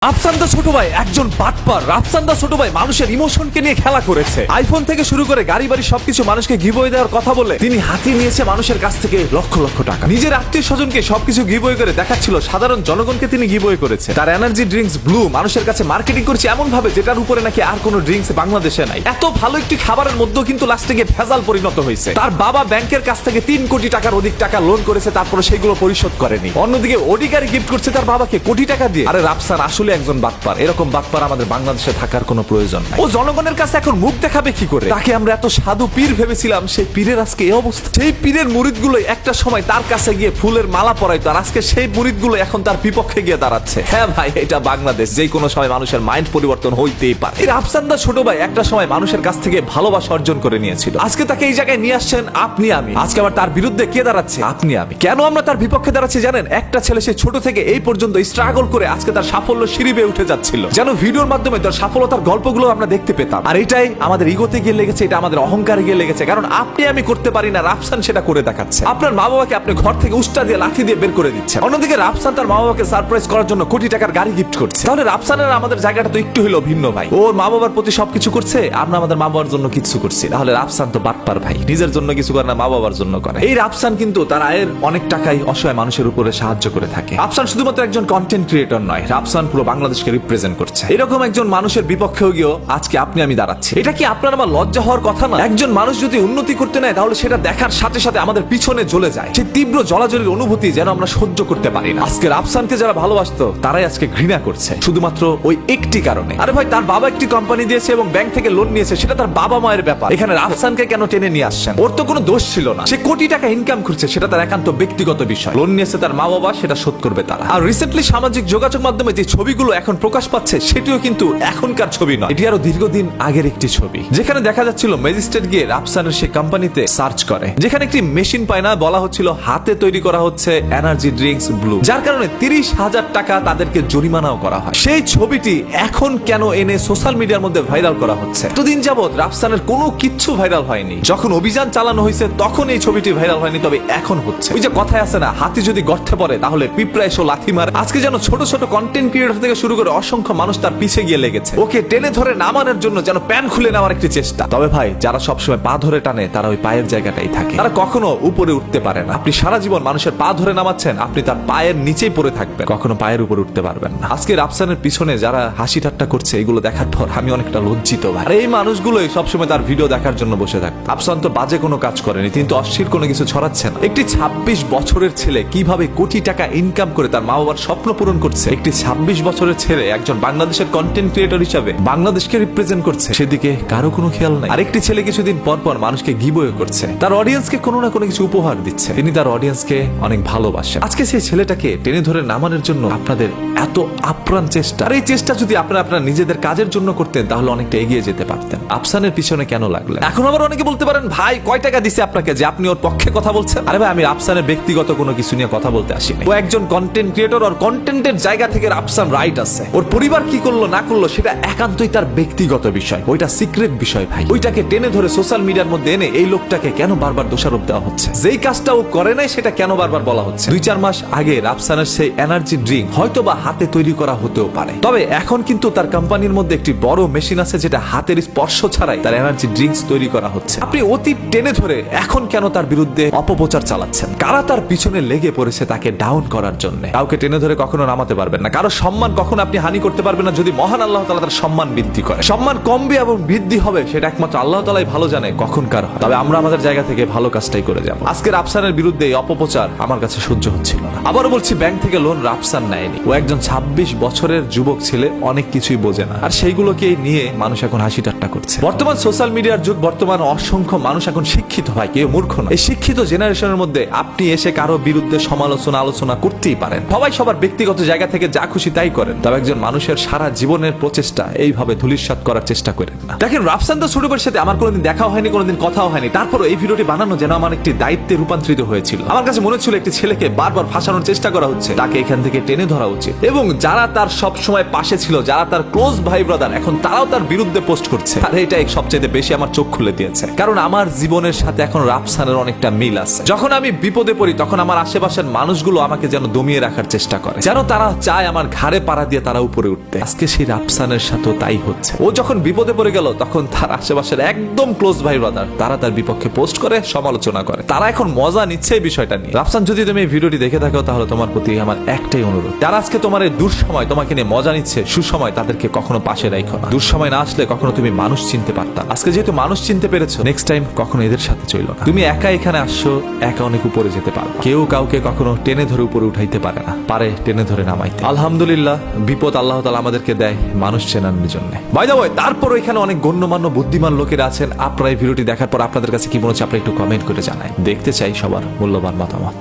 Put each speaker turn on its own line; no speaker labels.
রাফসান দা ছোট ভাই একজন বাটপার। রাফসান দা ছোট ভাই মানুষের ইমোশনকে নিয়ে খেলা করেছে। আইফোন থেকে শুরু করে গাড়ি বাড়ি সবকিছু মানুষকে গিভওয়ে দেওয়ার কথা বলে তিনি হাতিয়ে নিয়েছে মানুষের কাছ থেকে লক্ষ লক্ষ টাকা। নিজের আত্মীয় স্বজনকে সবকিছু গিভওয়ে করে দেখাচ্ছিল, সাধারণ জনগণকে তিনি গিভওয়ে করেছে। তার এনার্জি ড্রিঙ্কস ব্লু মানুষের কাছে মার্কেটিং করছে এমন ভাবে যেটার উপরে নাকি আর কোনো ড্রিঙ্কস বাংলাদেশে নাই। এত ভালো একটি খাবারের মধ্যেও কিন্তু লাস্টে গিয়ে ভেজাল পরিণত হয়েছে। তার বাবা ব্যাংকের কাছ থেকে 3 কোটি টাকার অধিক টাকা লোন করেছে, তারপরে সেগুলো পরিশোধ করেনি। অন্যদিকে ওডি গাড়ি গিফট করছে তার বাবাকে কোটি টাকা দিয়ে। আরে রাফসান আসলে একজন বাটপার। এরকম বাটপার আমাদের বাংলাদেশে থাকার কোনো প্রয়োজন নাই। ও জনগণের কাছে এখন মুখ দেখাবে কি করে? তাকে আমরা এত সাধু পীর ভেবেছিলাম, সেই পীরের আজকে এই অবস্থা। সেই পীরের মুরিদগুলো একটা সময় তার কাছে গিয়ে ফুলের মালা পরাইতো, আর আজকে সেই মুরিদগুলো এখন তার বিপক্ষে গিয়ে দাঁড়াচ্ছে। হ্যাঁ ভাই, এটা বাংলাদেশ, যে কোনো সময় মানুষের মাইন্ড পরিবর্তন হইতেই পারে। এই রাফসান দা ছোট ভাই একটা সময় মানুষের কাছ থেকে ভালোবাসা অর্জন করে নিয়েছিল। আজকে তাকে এই জায়গায় নিয়ে আসছেন আপনি আমি। আজকে আবার তার বিরুদ্ধে কে দাঁড়াচ্ছে? আপনি আমি। কেন আমরা তার বিপক্ষে দাঁড়াচ্ছি জানেন? একটা ছেলে সে ছোট থেকে এই পর্যন্ত স্ট্রাগল করে আজকে তার সাফল্য সিঁড়ি বেয়ে উঠে যাচ্ছিল, যেন ভিডিওর মাধ্যমে তার সফলতার গল্পগুলো আমরা দেখতে পেতাম। আর এটাই আমাদের ইগোতে গিয়ে লেগেছে, এটা আমাদের অহংকারে গিয়ে লেগেছে। কারণ আপনি আমি করতে পারি না, রাফসান সেটা করে দেখাচ্ছে। আপনার মা বাবাকে আপনি ঘর থেকে উস্টা দিয়ে লাঠি দিয়ে বের করে দিচ্ছেন। অন্যদিকে রাফসান তার মা বাবাকে সারপ্রাইজ করার জন্য কোটি টাকার গাড়ি গিফট করছে। তাহলে রাফসানের আমাদের জায়গাটা তো একটু হলো ভিন্ন ভাই। ওর মা বাবার প্রতি সবকিছু করছে, আমরা আমাদের মা বাবার জন্য কিছু করছি। তাহলে রাফসান তো বাটপার ভাই, নিজের জন্য কিছু করে না, মা বাবার জন্য করে। এই রাফসান কিন্তু তার আয়ের অনেক টাকাই অসহায় মানুষের উপরে সাহায্য করে থাকে। রাফসান শুধুমাত্র একজন কন্টেন্ট ক্রিয়েটর নয়, রাফসান পুরো বাংলাদেশকে রিপ্রেজেন্ট করছে। এরকম একজন মানুষের বিপক্ষেও গিয়েও আজকে আপনি আমি দাঁড়াচ্ছি। এটা কি আপনার আমার লজ্জা হওয়ার কথা না? একজন মানুষ যদি উন্নতি করতে নেয় তাহলে সেটা দেখার সাথে সাথে আমাদের পিছনে জ্বলে যায়। সেই তীব্র জলাজলের অনুভূতি যেন আমরা সহ্য করতে পারি না। আজকে রাফসানকে যারা ভালোবাসতো তারাই আজকে ঘৃণা করছে, শুধুমাত্র ওই একটি কারণে। আরে ভাই, তার বাবা একটি কোম্পানি দিয়েছে এবং ব্যাংক থেকে লোন নিয়েছে, সেটা তার বাবা মায়ের ব্যাপার। এখানে রাফসানকে কেন টেনে নিয়ে আসছেন? ওর তো কোনো দোষ ছিল না। সে কোটি টাকা ইনকাম করছে, সেটা তার একান্ত ব্যক্তিগত বিষয়। লোন নিয়েছে তার মা বাবা, সেটা শোধ করবে তারা। আর রিসেন্টলি সামাজিক যোগাযোগ মাধ্যমে যে ছবিগুলো এখন প্রকাশ পাচ্ছে সেটিও কিন্তু এখনকার ছবি নয়, এটি আরো দীর্ঘদিন আগের একটি ছবি, যেখানে দেখা যাচ্ছিল ম্যাজিস্ট্রেট গিয়ে রাফসানের সেই কোম্পানিতে সার্চ করে, যেখানে একটি মেশিন পায় না, বলা হচ্ছিল হাতে তৈরি করা হচ্ছে এনার্জি ড্রিঙ্কস ব্লু, যার কারণে 30,000 টাকা তাদেরকে জরিমানাও করা হয়। সেই ছবিটি এখন কেন এনে সোশ্যাল মিডিয়ার মধ্যে ভাইরাল করা হচ্ছে? এতদিন যাবত রাফসানের কোনো কিচ্ছু ভাইরাল হয়নি। যখন অভিযান চালানো হয়েছে তখন এই ছবিটি ভাইরাল হয়নি, তবে এখন হচ্ছে। ওই যে কথায় আছে না, হাতি যদি গর্তে পড়ে তাহলে পিঁপড়া এসে লাথি মারে। আজকে যেন ছোট ছোট কন্টেন্ট ক্রিয়েটর থেকে শুরু করে অসংখ্য মানুষ তার পিছে গিয়ে লেগেছে, ওকে টেনে ধরে নামানোর জন্য, যেন প্যান খুলে নেওয়ার একটি চেষ্টা। তবে ভাই, যারা সবসময় পা ধরে টানে তারা ওই পায়ের জায়গাটাই থাকে, তারা কখনো উপরে উঠতে পারে না। আপনি সারা জীবন মানুষের পা ধরে নামাচ্ছেন, আপনি তার পায়ের নিচেই পড়ে থাকবেন, কখনো পায়ের উপরে উঠতে পারবেন না। আজকে রাফসানের পিছনে যারা হাসি ঠাট্টা করছে, এগুলো দেখার পর আমি অনেকটা লজ্জিত ভাই। আর এই মানুষগুলোই সবসময় তার ভিডিও দেখার জন্য বসে থাকে। রাফসান তো বাজে কোনো কাজ করেনি, কিন্তু অশ্লীল কোনো কিছু ছড়াচ্ছে না। একটি 26 বছরের ছেলে কিভাবে কোটি টাকা ইনকাম করে তার মা বাবার স্বপ্ন পূরণ করছে, একটি 26 বছরের ছেলে একজন বাংলাদেশের কন্টেন্ট ক্রিয়েটর হিসাবে বাংলাদেশকে রিপ্রেজেন্ট করছে, সেদিকে কারো কোনো খেয়াল নাই। আরেকটি ছেলে কিছুদিন পর পর মানুষকে গিভওয়ে করছে, তার অডিয়েন্সকে কোনো না কোনো কিছু উপহার দিচ্ছে, তিনি তার অডিয়েন্সকে অনেক ভালোবাসেন। আজকে সেই ছেলেটাকে টেনে ধরে নামানোর জন্য আপনাদের এত আপ্রাণ চেষ্টা, আর এই চেষ্টা যদি আপনারা আপনার নিজেদের কাজের জন্য করতেন তাহলে অনেকটা এগিয়ে যেতে পারতেন। রাফসানের পিছনে কেন লাগলেন? এখন আবার অনেকে বলতে পারেন, ভাই কয় টাকা দিছে আপনাকে যে আপনি ওর পক্ষে কথা বলছেন? আরে ভাই, আমি রাফসানের ব্যক্তিগত কোনো কিছু নিয়ে কথা বলতে আসিনি। ও একজন কন্টেন্ট ক্রিয়েটর, আর কন্টেন্টের জায়গা থেকে রাফসান রাইট আছে। ওর পরিবার কি করলো না করলো সেটা একান্তই তার ব্যক্তিগত বিষয়, ওইটা সিক্রেট বিষয় ভাই। ওইটাকে টেনে ধরে সোশ্যাল মিডিয়ার মধ্যে এনে এই লোকটাকে কেন বারবার দোষারোপ দেওয়া হচ্ছে? যেই কাজটা ও করে নাই সেটা কেন বারবার বলা হচ্ছে? 2-4 মাস আগে রাফসানের সেই এনার্জি ড্রিঙ্ক হয়তো বা হাতে তৈরি করা হতেও পারে, তবে এখন কিন্তু তার কোম্পানির মধ্যে একটি বড় মেশিন আছে যেটা হাতের স্পর্শ ছাড়াই তার এনার্জি ড্রিঙ্কস তৈরি করা হচ্ছে। আপনি অতি টেনে ধরে এখন কেন তার বিরুদ্ধে অপপ্রচার চালাচ্ছেন? কারা তার পিছনে লেগে পড়েছে তাকে ডাউন করার জন্য? কাউকে টেনে ধরে কখনো নামাতে পারবেন না, কারো সম্মান কখনো আপনি হানি করতে পারবেন না যদি মহান আল্লাহ তাআলা তার সম্মান বৃদ্ধি করে। সম্মান কমবে এবং বৃদ্ধি হবে সেটা একমাত্র আল্লাহ তাআলাই ভালো জানে কখনকার হয়। তবে আমরা আমাদের জায়গা থেকে ভালো কাজটাই করে যাব। আজকে রাফসানের বিরুদ্ধে এই অপপ্রচার আমার কাছে সহ্য হচ্ছিল না। আবারও বলছি, ব্যাংক থেকে লোন রাফসান নেয়নি। ও একজন 26 বছরের যুবক ছেলে, অনেক কিছুই বোঝে না, আর সেইগুলোকে নিয়ে মানুষ এখন হাসি ঠাট্টা করছে। বর্তমান সোশ্যাল মিডিয়ার যুগ, বর্তমান অসংখ্য মানুষ এখন শিক্ষিত হয়, কেউ মূর্খ না। এই শিক্ষিত জেনারেশনের মধ্যে আপনি এসে কারো বিরুদ্ধে আলোচনা করতেই পারেন, সবাই সবার ব্যক্তিগত জায়গা থেকে যা খুশি তাই করেন, তবে একজন মানুষের সারা জীবনের প্রচেষ্টা এইভাবে ধূলিসাৎ করার চেষ্টা করেন না। দেখেন, রাফসান দা ছোট ভাইয়ের সাথে আমার কোনোদিন দেখাও হয়নি, কোনোদিন কথাও হয়নি, তারপরও এই ভিডিওটি বানানো যেন আমার একটি দায়িত্বে রূপান্তরিত হয়েছিল। আমার কাছে মনে ছিল একটি ছেলেকে বারবার ফাঁসানোর চেষ্টা করা হচ্ছে, তাকে এখান থেকে টেনে ধরা উচিত, এবং যারা তার সব সময় পাশে ছিল, যারা তার ক্লোজ ভাই ব্রাদার, এখন তারাও তার বিরুদ্ধে পোস্ট করছে। আর এটাই সবচেয়ে বেশি আমার চোখ খুলে দিয়েছে, কারণ আমার জীবনের সাথে এখন রাফসানের অনেকটা মিল আছে। যখন আমি বিপদে পড়ি তখন আমার আশেপাশের মানুষগুলো আমাকে যেন দমিয়ে রাখার চেষ্টা করে, যেন তারা চায় আমার ঘাড়ে পাড়া দিয়ে তারা উপরে উঠতে। আজকে সেই রাফসানের সাথে তাই হচ্ছে। ও যখন বিপদে পড়ে গেল তখন তার আশেপাশের একদম ক্লোজ ভাই ব্রাদার তারা তার বিপক্ষে পোস্ট করে, সমালোচনা করে। তারা এখন মজা নিচ্ছে এই বিষয়টা নিয়ে। রাফসান, যদি তুমি এই ভিডিওটি দেখে থাকো তাহলে তোমার প্রতি আমার একটাই অনুরোধ, যারা আজকে তোমার এই দুঃসময় তোমাকে নিয়ে মজা নিচ্ছে, সুসময় তাদেরকে কখনো পাশে রাখো না। দুঃসময় না আসলে কখনো তুমি মানুষ চিনতে পারতা। আজকে যেহেতু মানুষ চিনতে পেরেছো, নেক্সট টাইম কখনো এদের সাথে চইলো না। তুমি একা এখানে আসছো, একা অনেক উপরে যেতে পারো। কেউ কাউকে কখনো টেনে ধরে উপরে উঠাইতে পারে না, পারে টেনে ধরে নামাইতে। আলহামদুলিল্লাহ, বিপদ আল্লাহ তাআলা আমাদেরকে দেয় মানুষ চেনানোর জন্য। বাই দ্য ওয়ে, তারপর এখানে অনেক গণ্যমান্য বুদ্ধিমান লোকেরা আছেন। আপনারা এই ভিডিওটি দেখার পর আপনাদের কাছে কি মনে হচ্ছে আপনি একটু কমেন্ট করে জানাই। দেখতে চাই সবার মূল্যবান মতামত।